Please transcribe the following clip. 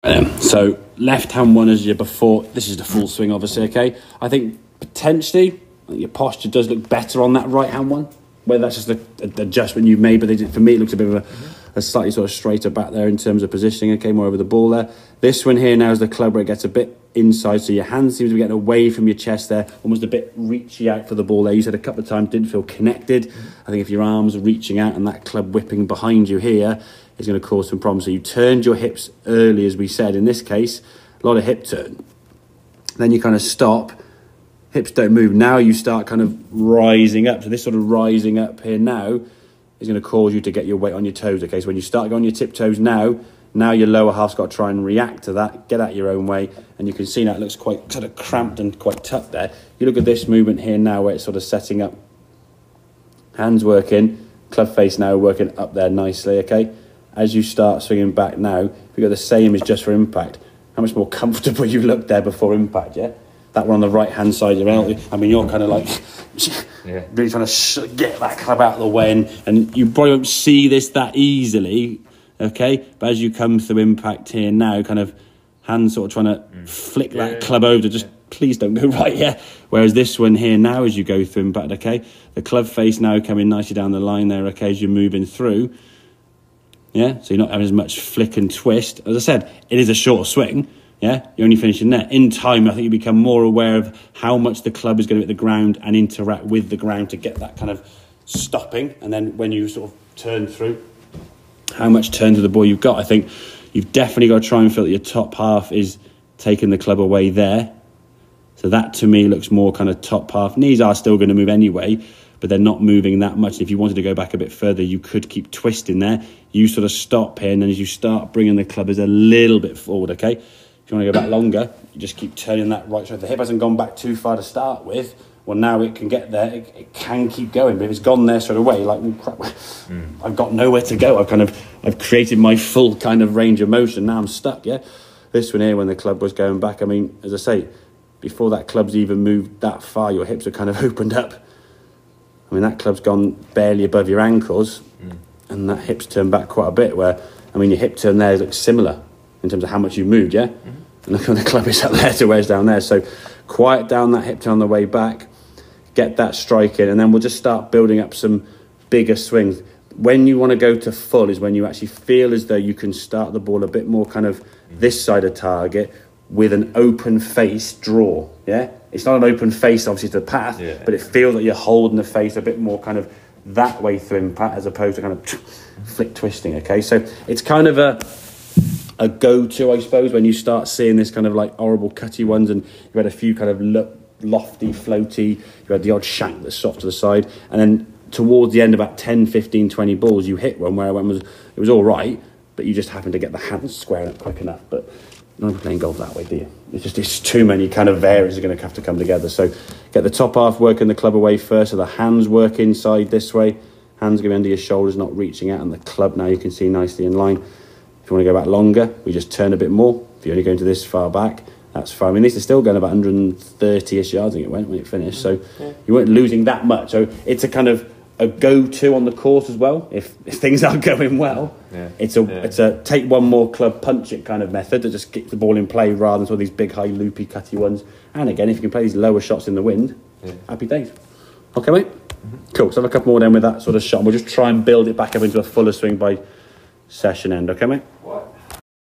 So left hand one as your before. This is the full swing, obviously. Okay, I think potentially your posture does look better on that right hand one. Whether that's just an adjustment you've made, but for me it looks a bit of a slightly sort of straighter back there in terms of positioning. Okay, more over the ball there. This one here now is the club where it gets a bit inside, so your hand seems to be getting away from your chest there, almost a bit reachy out for the ball there. You said a couple of times didn't feel connected. I think if your arms are reaching out and that club whipping behind you here is going to cause some problems. So you turned your hips early, as we said. In this case, a lot of hip turn. Then you kind of stop. Hips don't move. Now you start kind of rising up. So this sort of rising up here now is going to cause you to get your weight on your toes. Okay, so when you start going on your tiptoes now your lower half's got to try and react to that, get out your own way, and you can see now it looks quite sort of cramped and quite tucked there. You look at this movement here now where it's sort of setting up. Hands working, club face now working up there nicely, okay? As you start swinging back now, if you got the same as just for impact, how much more comfortable you looked there before impact, yeah? That one on the right-hand side, I mean, you're kind of like really trying to get that club out of the way, and you probably won't see this that easily, okay? But as you come through impact here now, kind of hands sort of trying to flick that club over, just please don't go right, yeah? Whereas this one here now, as you go through impact, okay? The club face now coming nicely down the line there, okay, as you're moving through. Yeah, so you're not having as much flick and twist. As I said, it is a short swing. Yeah, you're only finishing there. In time, I think you become more aware of how much the club is going to hit the ground and interact with the ground to get that kind of stopping. And then when you sort of turn through, how much turn to the ball you've got. I think you've definitely got to try and feel that your top half is taking the club away there. So that to me looks more kind of top half. Knees are still going to move anyway, but they're not moving that much. If you wanted to go back a bit further, you could keep twisting there. You sort of stop here, and then as you start bringing the club as a little bit forward, okay? If you want to go back longer, you just keep turning that right side. If the hip hasn't gone back too far to start with, well, now it can get there. It can keep going. But if it's gone there straight away, like, well, crap, I've got nowhere to go. I've created my full kind of range of motion. Now I'm stuck, yeah? This one here, when the club was going back, I mean, as I say, before that club's even moved that far, your hips are kind of opened up. I mean, that club's gone barely above your ankles, and that hip's turned back quite a bit, where, I mean, your hip turn there looks similar in terms of how much you've moved, yeah? And look when the club is up there to where it's down there. So quiet down that hip turn on the way back, get that strike in, and then we'll just start building up some bigger swings. When you want to go to full is when you actually feel as though you can start the ball a bit more kind of this side of target with an open face draw, yeah? It's not an open face, obviously, to the path, but it feels like you're holding the face a bit more kind of that way through impact as opposed to kind of flick twisting, okay? So it's kind of a go-to, I suppose, when you start seeing this kind of like horrible cutty ones, and you've had a few kind of lofty, floaty, you had the odd shank that's soft to the side, and then towards the end, about 10, 15, 20 balls, you hit one where I went, it was all right, but you just happened to get the hands squaring up quick enough. But you're not playing golf that way, do you? It's too many kind of areas are going to have to come together. So get the top half working the club away first, so the hands work inside this way, hands going under your shoulders, not reaching out, and the club now you can see nicely in line. If you want to go back longer, we just turn a bit more. If you're only going to this far back, that's fine. I mean, this is still going about 130-ish yards, I think it went when it finished. So you weren't losing that much. So it's a kind of a go-to on the course as well. If things aren't going well, it's a take one more club, punch it kind of method that just gets the ball in play rather than sort of these big, high, loopy, cutty ones. And again, if you can play these lower shots in the wind, happy days. Okay, mate? Cool. So have a couple more then with that sort of shot. We'll just try and build it back up into a fuller swing by session end. Okay, mate?